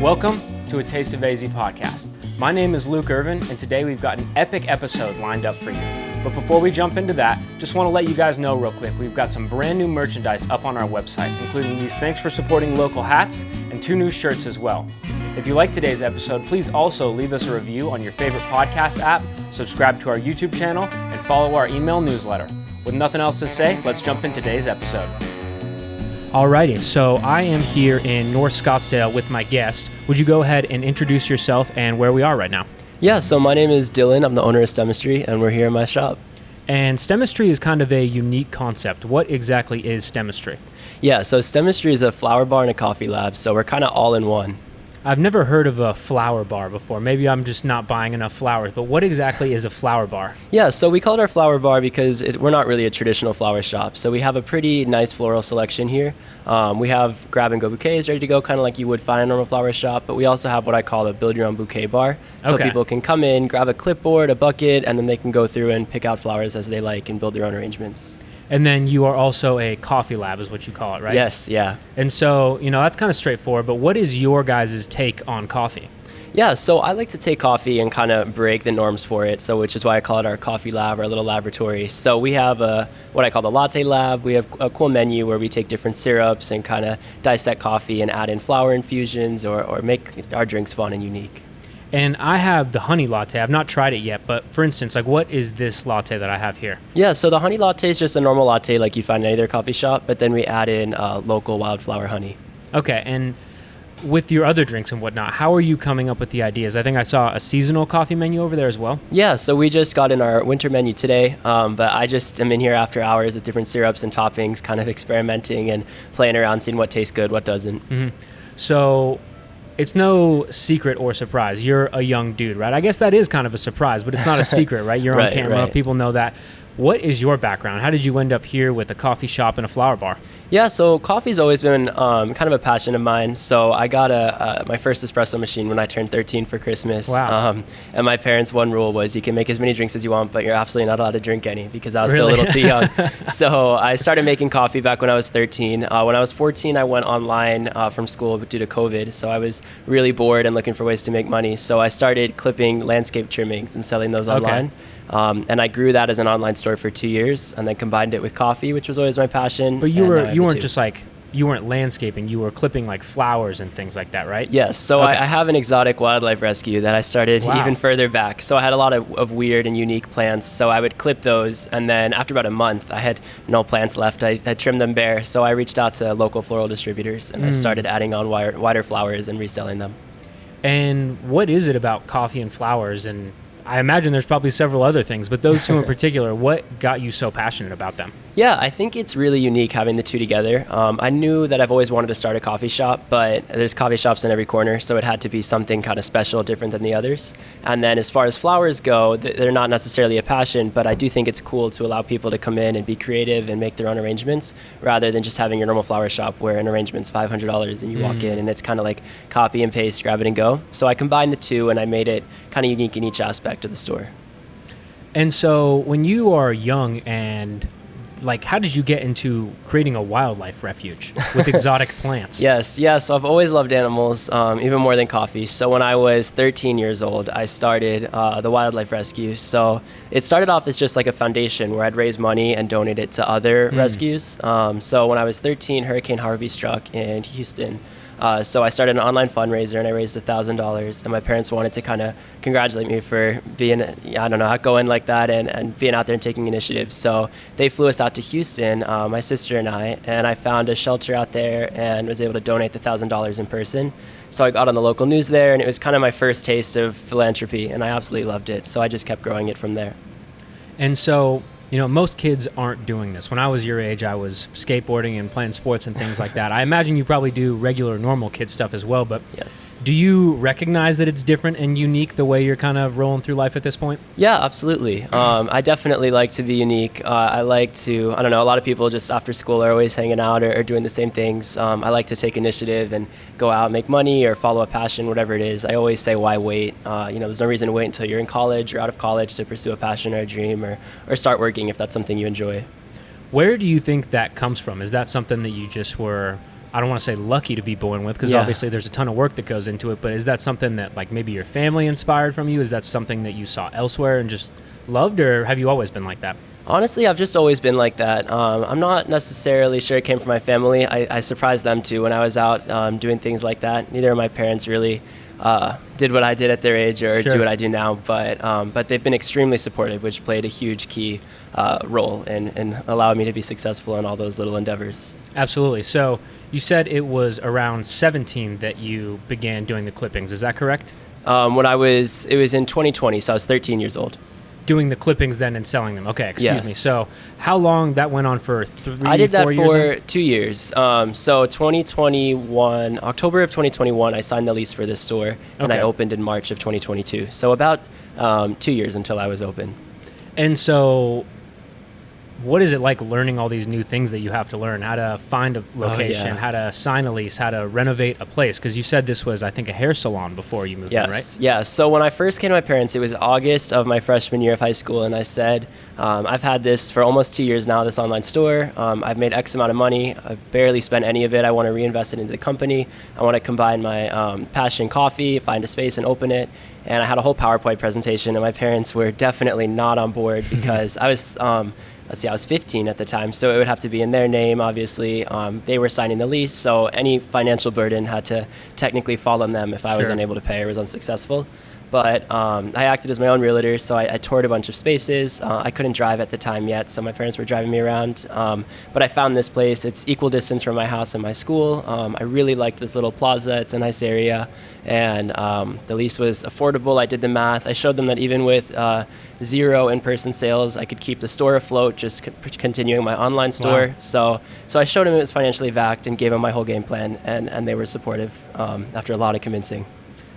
Welcome to A Taste of AZ podcast. My name is Luke Irvin, and today we've got an epic episode lined up for you. But before we jump into that, just want to let you guys know real quick, we've got some brand new merchandise up on our website, including these Thanks for Supporting Local hats and 2 new shirts as well. If you like today's episode, please also leave us a review on your favorite podcast app, subscribe to our YouTube channel, and follow our email newsletter. With nothing else to say, let's jump into today's episode. Alrighty, so I am here in North Scottsdale with my guest. Would you go ahead and introduce yourself and where we are right now? Yeah, so my name is Dylan. I'm the owner of Stemistry, and we're here in my shop. And Stemistry is kind of a unique concept. What exactly is Stemistry? Yeah, so Stemistry is a flower bar and a coffee lab, so we're kind of all in one. I've never heard of a flower bar before. Maybe I'm just not buying enough flowers, but what exactly is a flower bar? Yeah, so we call it our flower bar because we're not really a traditional flower shop. So we have a pretty nice floral selection here. We have grab-and-go bouquets ready to go, kind of like you would find in a normal flower shop, but we also have what I call a build-your-own bouquet bar. So people can come in, grab a clipboard, a bucket, and then they can go through and pick out flowers as they like and build their own arrangements. And then you are also a coffee lab is what you call it, right? Yes, yeah. And so, that's kind of straightforward, but what is your guys' take on coffee? Yeah, so I like to take coffee and kind of break the norms for it, so which is why I call it our coffee lab, our little laboratory. So we have what I call the latte lab. We have a cool menu where we take different syrups and kind of dissect coffee and add in flower infusions or make our drinks fun and unique. And I have the honey latte. I've not tried it yet, but for instance, what is this latte that I have here? Yeah, so the honey latte is just a normal latte like you find in any other coffee shop, but then we add in local wildflower honey. Okay, and with your other drinks and whatnot, how are you coming up with the ideas? I think I saw a seasonal coffee menu over there as well. Yeah, so we just got in our winter menu today, but I just am in here after hours with different syrups and toppings, kind of experimenting and playing around, seeing what tastes good, what doesn't. Mm-hmm. So it's no secret or surprise. You're a young dude, right? I guess that is kind of a surprise, but it's not a secret, right? You're on camera. Right. People know that. What is your background? How did you end up here with a coffee shop and a flower bar? Yeah, so coffee's always been kind of a passion of mine. So I got my first espresso machine when I turned 13 for Christmas. Wow. And my parents' one rule was you can make as many drinks as you want, but you're absolutely not allowed to drink any because I was still a little too young. So I started making coffee back when I was 13. When I was 14, I went online from school due to COVID. So I was really bored and looking for ways to make money. So I started clipping landscape trimmings and selling those online. And I grew that as an online store for 2 years and then combined it with coffee, which was always my passion. But you weren't just you weren't landscaping, you were clipping like flowers and things like that, right? Yes. So I have an exotic wildlife rescue that I started even further back. So I had a lot of weird and unique plants. So I would clip those. And then after about a month, I had no plants left. I trimmed them bare. So I reached out to local floral distributors and I started adding on wider flowers and reselling them. And what is it about coffee and flowers? And I imagine there's probably several other things, but those two in particular, what got you so passionate about them? Yeah, I think it's really unique having the two together. I knew that I've always wanted to start a coffee shop, but there's coffee shops in every corner, so it had to be something kind of special, different than the others. And then as far as flowers go, they're not necessarily a passion, but I do think it's cool to allow people to come in and be creative and make their own arrangements, rather than just having your normal flower shop where an arrangement's $500 and you walk in and it's kind of like copy and paste, grab it and go. So I combined the two and I made it kind of unique in each aspect of the store. And so when you are young and how did you get into creating a wildlife refuge with exotic plants? Yes. So I've always loved animals, even more than coffee. So when I was 13 years old, I started the wildlife rescue. So it started off as just like a foundation where I'd raise money and donate it to other rescues. So when I was 13, Hurricane Harvey struck in Houston. So I started an online fundraiser and I raised $1,000 and my parents wanted to kind of congratulate me for being, outgoing like that and being out there and taking initiatives. So they flew us out to Houston, my sister and I found a shelter out there and was able to donate the $1,000 in person. So I got on the local news there and it was kind of my first taste of philanthropy and I absolutely loved it. So I just kept growing it from there. And so, most kids aren't doing this. When I was your age, I was skateboarding and playing sports and things like that. I imagine you probably do regular, normal kid stuff as well, but yes. Do you recognize that it's different and unique the way you're kind of rolling through life at this point? Yeah, absolutely. I definitely like to be unique. I like to, a lot of people just after school are always hanging out or doing the same things. I like to take initiative and go out, make money or follow a passion, whatever it is. I always say, why wait? There's no reason to wait until you're in college or out of college to pursue a passion or a dream or start working if that's something you enjoy. Where do you think that comes from? Is that something that you just were I don't want to say lucky to be born with, because obviously there's a ton of work that goes into it, but is that something that like maybe your family inspired from you? Is that something that you saw elsewhere and just loved, or have you always been like that? Honestly, I've just always been like that. I'm not necessarily sure it came from my family. I surprised them too when I was out doing things like that. Neither of my parents really did what I did at their age or do what I do now, but they've been extremely supportive, which played a huge key role in allowing me to be successful in all those little endeavors. Absolutely. So you said it was around 17 that you began doing the clippings. Is that correct? It was in 2020, so I was 13 years old. Doing the clippings then and selling them. Okay, excuse me. Yes. So how long that went on for 3, I did that 4 years? for 2 years. So 2021, October of 2021, I signed the lease for this store, and I opened in March of 2022. So about 2 years until I was open. And so what is it like learning all these new things that you have to learn? How to find a location, how to sign a lease, how to renovate a place? Because you said this was, I think, a hair salon before you moved in, right? Yeah. So when I first came to my parents, it was August of my freshman year of high school, and I said, I've had this for almost 2 years now, this online store. I've made X amount of money. I've barely spent any of it. I want to reinvest it into the company. I want to combine my passion coffee, find a space and open it. And I had a whole PowerPoint presentation, and my parents were definitely not on board because I was... I was 15 at the time, so it would have to be in their name, obviously. They were signing the lease, so any financial burden had to technically fall on them if I was unable to pay or was unsuccessful. But I acted as my own realtor, so I toured a bunch of spaces. I couldn't drive at the time yet, so my parents were driving me around. But I found this place. It's equal distance from my house and my school. I really liked this little plaza. It's a nice area. And the lease was affordable. I did the math. I showed them that even with 0 in-person sales, I could keep the store afloat, just continuing my online store. Wow. So I showed them it was financially backed and gave them my whole game plan, and they were supportive after a lot of convincing.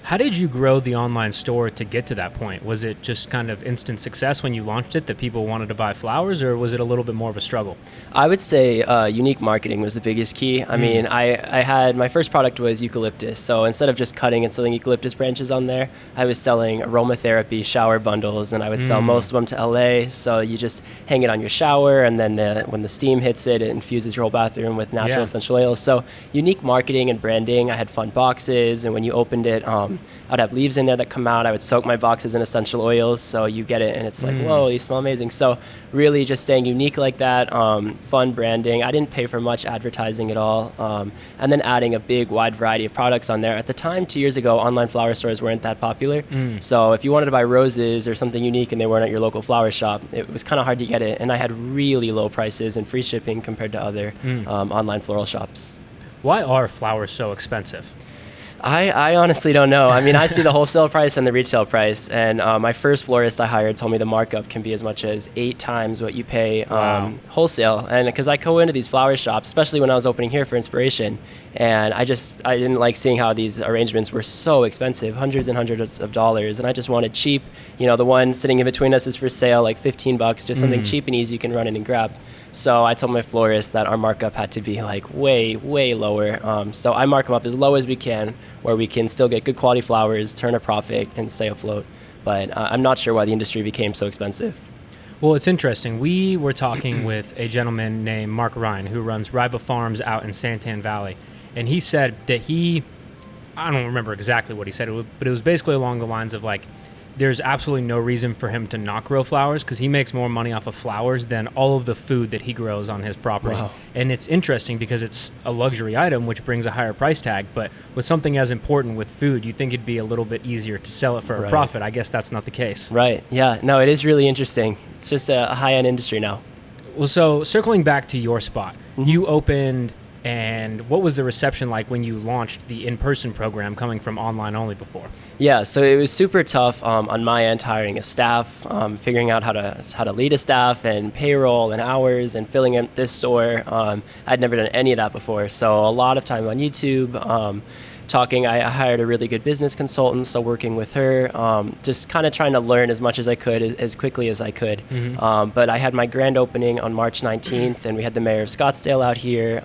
How did you grow the online store to get to that point? Was it just kind of instant success when you launched it that people wanted to buy flowers, or was it a little bit more of a struggle? I would say unique marketing was the biggest key. I mean, I had, my first product was eucalyptus. So instead of just cutting and selling eucalyptus branches on there, I was selling aromatherapy shower bundles, and I would sell most of them to LA. So you just hang it on your shower, and then when the steam hits it, it infuses your whole bathroom with natural essential oils. So unique marketing and branding. I had fun boxes, and when you opened it, I'd have leaves in there that come out. I would soak my boxes in essential oils, so you get it, and it's like, whoa, these smell amazing. So really just staying unique like that, fun branding. I didn't pay for much advertising at all, and then adding a big, wide variety of products on there. At the time, 2 years ago, online flower stores weren't that popular. So if you wanted to buy roses or something unique and they weren't at your local flower shop, it was kind of hard to get it, and I had really low prices and free shipping compared to other online floral shops. Why are flowers so expensive? I honestly don't know. I mean, I see the wholesale price and the retail price, and my first florist I hired told me the markup can be as much as 8 times what you pay wholesale. And because I go into these flower shops, especially when I was opening here for inspiration, and I didn't like seeing how these arrangements were so expensive, hundreds and hundreds of dollars, and I just wanted cheap. You know, the one sitting in between us is for sale, like $15, just something cheap and easy you can run in and grab. So I told my florist that our markup had to be like way, way lower. So I mark them up as low as we can, where we can still get good quality flowers, turn a profit, and stay afloat. But I'm not sure why the industry became so expensive. Well, it's interesting. We were talking with a gentleman named Mark Ryan, who runs Riba Farms out in Santan Valley. And he said that I don't remember exactly what he said, but it was basically along the lines of like, there's absolutely no reason for him to not grow flowers because he makes more money off of flowers than all of the food that he grows on his property. Wow. And it's interesting because it's a luxury item, which brings a higher price tag. But with something as important with food, you'd think it'd be a little bit easier to sell it for a profit. I guess that's not the case. Right. Yeah. No, it is really interesting. It's just a high-end industry now. Well, so circling back to your spot, you opened, and what was the reception like when you launched the in-person program coming from online only before? Yeah, so it was super tough on my end, hiring a staff, figuring out how to lead a staff and payroll and hours and filling in this store. I'd never done any of that before, so a lot of time on YouTube. Talking, I hired a really good business consultant, so working with her, just kind of trying to learn as much as I could, as quickly as I could. But I had my grand opening on March 19th, and we had the mayor of Scottsdale out here.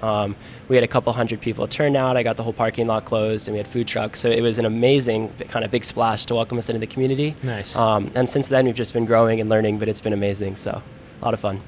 We had a couple hundred people turn out. I got the whole parking lot closed, and we had food trucks. So it was an amazing kind of big splash to welcome us into the community. Nice. And since then, we've just been growing and learning, but it's been amazing, so a lot of fun.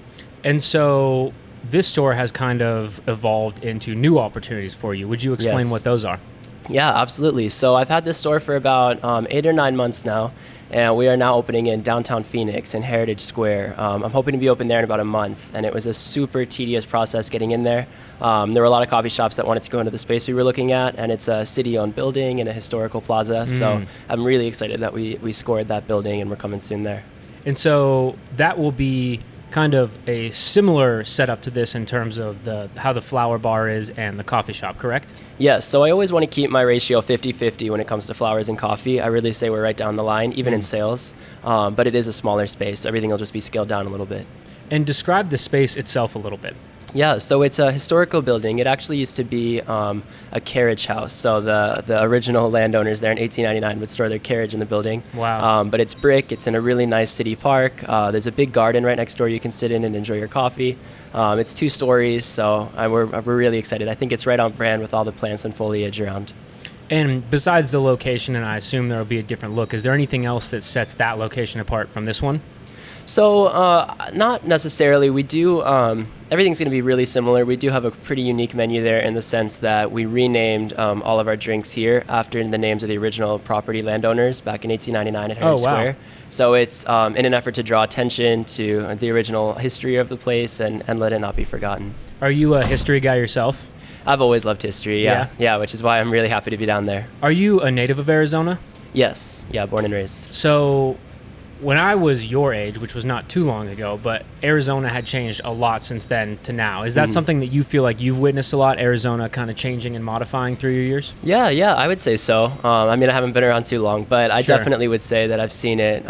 And so this store has kind of evolved into new opportunities for you. Would you explain Yes. what those are? Yeah, absolutely. So I've had this store for about 8 or 9 months now, and we are now opening in downtown Phoenix in Heritage Square. I'm hoping to be open there in about a month, and it was a super tedious process getting in there. There were a lot of coffee shops that wanted to go into the space we were looking at, and it's a city-owned building in a historical plaza. So I'm really excited that we scored that building, and we're coming soon there. And so that will be kind of a similar setup to this in terms of how the flower bar is and the coffee shop, correct? Yes, so I always want to keep my ratio 50-50 when it comes to flowers and coffee. I really say we're right down the line, even in sales, but it is a smaller space. Everything will just be scaled down a little bit. And describe the space itself a little bit. Yeah, so it's a historical building. It actually used to be a carriage house. So the original landowners there in 1899 would store their carriage in the building. Wow. But it's brick. It's in a really nice city park. There's a big garden right next door you can sit in and enjoy your coffee. It's 2 stories, so we're really excited. I think it's right on brand with all the plants and foliage around. And besides the location, and I assume there will be a different look, is there anything else that sets that location apart from this one? So not necessarily. We do, everything's going to be really similar. We do have a pretty unique menu there in the sense that we renamed all of our drinks here after the names of the original property landowners back in 1899 at Heritage Square. So it's in an effort to draw attention to the original history of the place and let it not be forgotten. Are you a history guy yourself? I've always loved history, yeah, which is why I'm really happy to be down there. Are you a native of Arizona? Yes, yeah, born and raised. So when I was your age, which was not too long ago, but Arizona had changed a lot since then to now. Is that something that you feel like you've witnessed a lot, Arizona kind of changing and modifying through your years? Yeah, I would say so. I mean, I haven't been around too long, but I Sure. definitely would say that I've seen it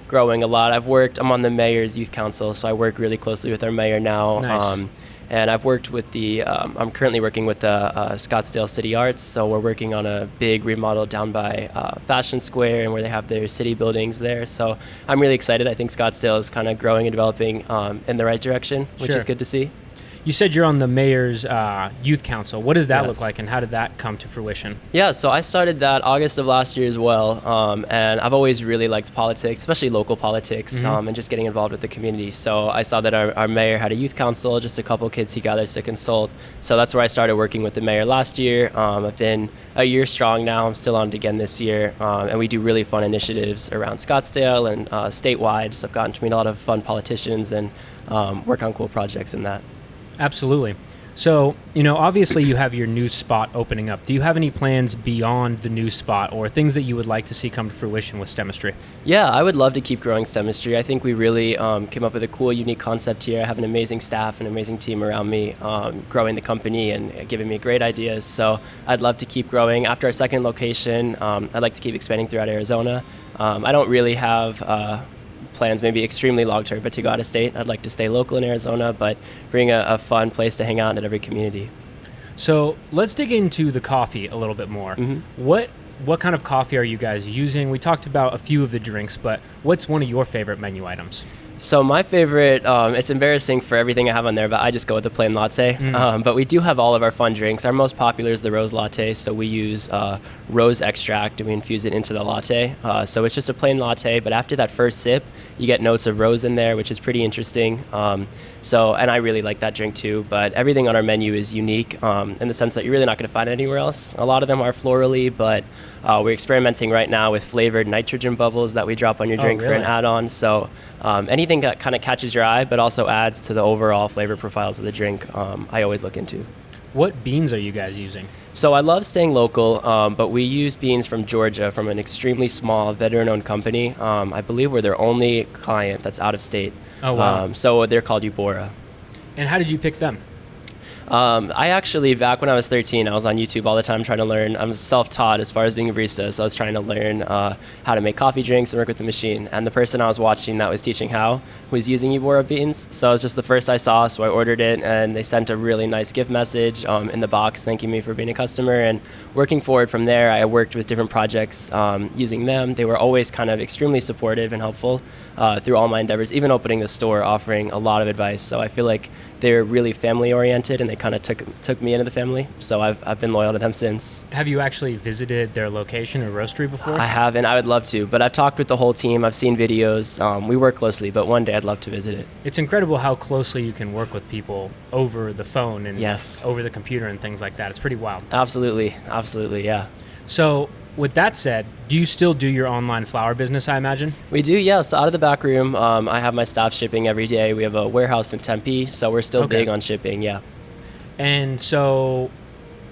growing a lot. I'm on the mayor's youth council, so I work really closely with our mayor now. Nice. And I've worked with I'm currently working with the Scottsdale City Arts, so we're working on a big remodel down by Fashion Square and where they have their city buildings there. So I'm really excited. I think Scottsdale is kind of growing and developing in the right direction, which Sure. is good to see. You said you're on the mayor's youth council. What does that look Yes. like, and how did that come to fruition? Yeah, so I started that August of last year as well, and I've always really liked politics, especially local politics, and just getting involved with the community. So I saw that our mayor had a youth council, just a couple kids he gathers to consult. So that's where I started working with the mayor last year. I've been a year strong now. I'm still on it again this year, and we do really fun initiatives around Scottsdale and statewide. So I've gotten to meet a lot of fun politicians and work on cool projects in that. Absolutely. So, obviously you have your new spot opening up. Do you have any plans beyond the new spot or things that you would like to see come to fruition with Stemistry? Yeah, I would love to keep growing Stemistry. I think we really came up with a cool, unique concept here. I have an amazing staff, an amazing team around me growing the company and giving me great ideas. So I'd love to keep growing. After our second location, I'd like to keep expanding throughout Arizona. I don't really have plans maybe extremely long term, but to go out of state. I'd like to stay local in Arizona, but bring a fun place to hang out at every community. So let's dig into the coffee a little bit more. What kind of coffee are you guys using? We talked about a few of the drinks, but what's one of your favorite menu items? So my favorite, it's embarrassing for everything I have on there, but I just go with the plain latte. But we do have all of our fun drinks. Our most popular is the rose latte. So we use rose extract and we infuse it into the latte. So it's just a plain latte, but after that first sip, you get notes of rose in there, which is pretty interesting. And I really like that drink too, but everything on our menu is unique in the sense that you're really not going to find it anywhere else. A lot of them are florally, but we're experimenting right now with flavored nitrogen bubbles that we drop on your drink for an add-on. So anything that kind of catches your eye, but also adds to the overall flavor profiles of the drink, I always look into. What beans are you guys using? So I love staying local, but we use beans from Georgia from an extremely small veteran-owned company. I believe we're their only client that's out of state. Oh, wow. So they're called Eubora. And how did you pick them? I actually, back when I was 13, I was on YouTube all the time trying to learn. I'm self-taught as far as being a barista, so I was trying to learn how to make coffee drinks and work with the machine. And the person I was watching that was teaching how was using Eubora beans. So it was just the first I saw, so I ordered it, and they sent a really nice gift message in the box thanking me for being a customer. And working forward from there, I worked with different projects using them. They were always kind of extremely supportive and helpful through all my endeavors, even opening the store, offering a lot of advice. So I feel like they're really family-oriented did, and they kind of took me into the family. So I've been loyal to them since. Have you actually visited their location or roastery before? I haven't. I would love to, but I've talked with the whole team. I've seen videos. We work closely, but one day I'd love to visit it. It's incredible how closely you can work with people over the phone and Yes. over the computer and things like that. It's pretty wild. Absolutely, yeah. So with that said, do you still do your online flower business, I imagine? We do, yeah. So out of the back room, I have my staff shipping every day. We have a warehouse in Tempe, so we're still big on shipping, yeah. And so,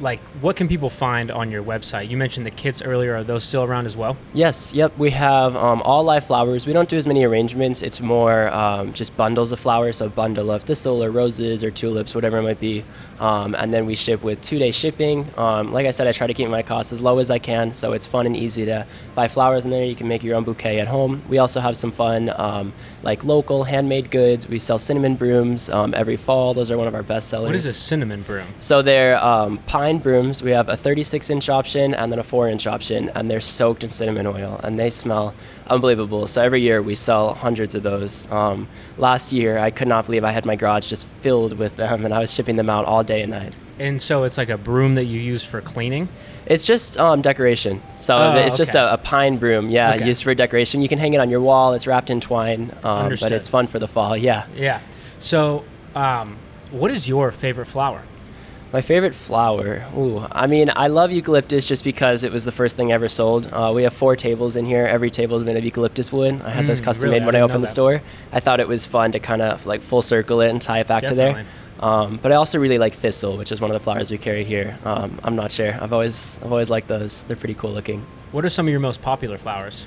like, what can people find on your website? You mentioned the kits earlier. Are those still around as well? Yes, yep. We have all live flowers. We don't do as many arrangements. It's more just bundles of flowers, so a bundle of thistle or roses or tulips, whatever it might be. And then we ship with 2-day shipping. Like I said, I try to keep my costs as low as I can, so it's fun and easy to buy flowers in there. You can make your own bouquet at home. We also have some fun, like local handmade goods. We sell cinnamon brooms every fall. Those are one of our best sellers. What is a cinnamon broom? So they're pine brooms. We have a 36-inch option and then a 4-inch option, and they're soaked in cinnamon oil, and they smell unbelievable. So every year we sell hundreds of those. Last year, I could not believe I had my garage just filled with them, and I was shipping them out all day and night. And so it's like a broom that you use for cleaning? It's just decoration. So it's just a pine broom, used for decoration. You can hang it on your wall. It's wrapped in twine, but it's fun for the fall, yeah. Yeah. So what is your favorite flower? My favorite flower? Ooh, I mean, I love eucalyptus just because it was the first thing I ever sold. We have 4 tables in here. Every table is made of eucalyptus wood. I had those custom made when I opened the store. I thought it was fun to kind of like full circle it and tie it back to there. But I also really like thistle, which is one of the flowers we carry here. I'm not sure. I've always liked those. They're pretty cool looking. What are some of your most popular flowers?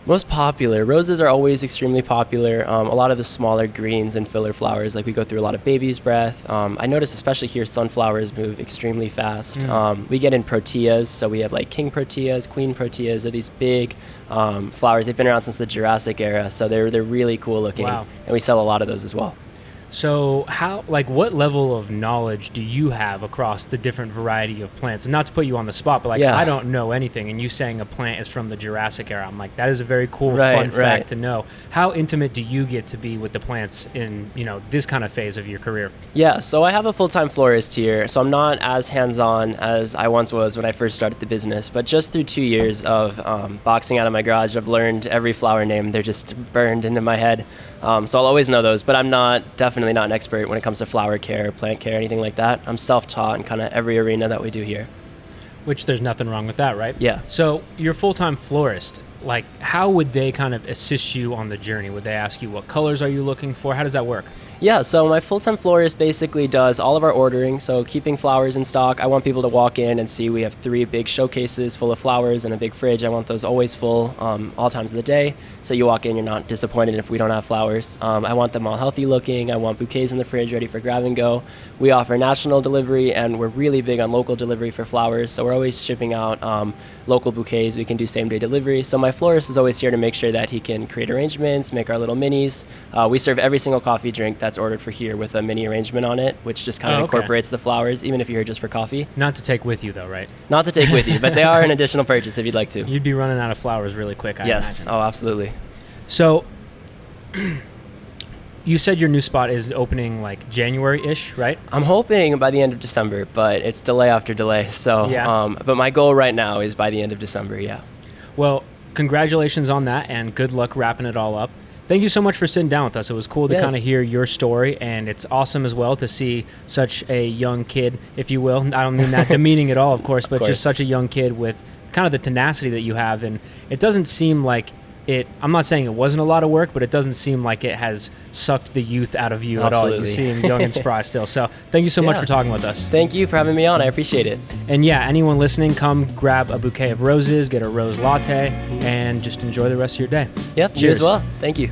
Most popular. Roses are always extremely popular. A lot of the smaller greens and filler flowers, like we go through a lot of baby's breath. I notice especially here sunflowers move extremely fast. We get in proteas, so we have like king proteas, queen proteas. They're these big flowers. They've been around since the Jurassic era, so they're really cool looking. Wow. And we sell a lot of those as well. So what level of knowledge do you have across the different variety of plants? And not to put you on the spot, but I don't know anything. And you saying a plant is from the Jurassic era, I'm like, that is a very cool, fun fact to know. How intimate do you get to be with the plants in, this kind of phase of your career? Yeah, so I have a full-time florist here, so I'm not as hands-on as I once was when I first started the business. But just through 2 years of boxing out of my garage, I've learned every flower name. They're just burned into my head. So I'll always know those, but I'm definitely not an expert when it comes to flower care, plant care, anything like that. I'm self-taught in kind of every arena that we do here. Which there's nothing wrong with that, right? Yeah. So your full-time florist, how would they kind of assist you on the journey? Would they ask you what colors are you looking for? How does that work? Yeah, so my full-time florist basically does all of our ordering, so keeping flowers in stock. I want people to walk in and see we have 3 big showcases full of flowers and a big fridge. I want those always full all times of the day, so you walk in, you're not disappointed if we don't have flowers. I want them all healthy looking. I want bouquets in the fridge ready for grab and go. We offer national delivery, and we're really big on local delivery for flowers, so we're always shipping out local bouquets. We can do same-day delivery, so my florist is always here to make sure that he can create arrangements, make our little minis. We serve every single coffee drink that's ordered for here with a mini arrangement on it, which just kind of incorporates the flowers, even if you're here just for coffee. Not to take with you, though, right? Not to take with you, but they are an additional purchase if you'd like to. You'd be running out of flowers really quick, I Yes, imagine. oh, absolutely. So, you said your new spot is opening like January-ish, right? I'm hoping by the end of December, but it's delay after delay. So, but my goal right now is by the end of December, yeah. Well, congratulations on that, and good luck wrapping it all up. Thank you so much for sitting down with us. It was cool to kind of hear your story, and it's awesome as well to see such a young kid, if you will. I don't mean that demeaning at all, of course, but just such a young kid with kind of the tenacity that you have. And it doesn't seem like I'm not saying it wasn't a lot of work, but it doesn't seem like it has sucked the youth out of you at all. You seem young and spry still. So thank you so much for talking with us. Thank you for having me on. I appreciate it. And yeah, anyone listening, come grab a bouquet of roses, get a rose latte, and just enjoy the rest of your day. Yep, Cheers. you as well. Thank you.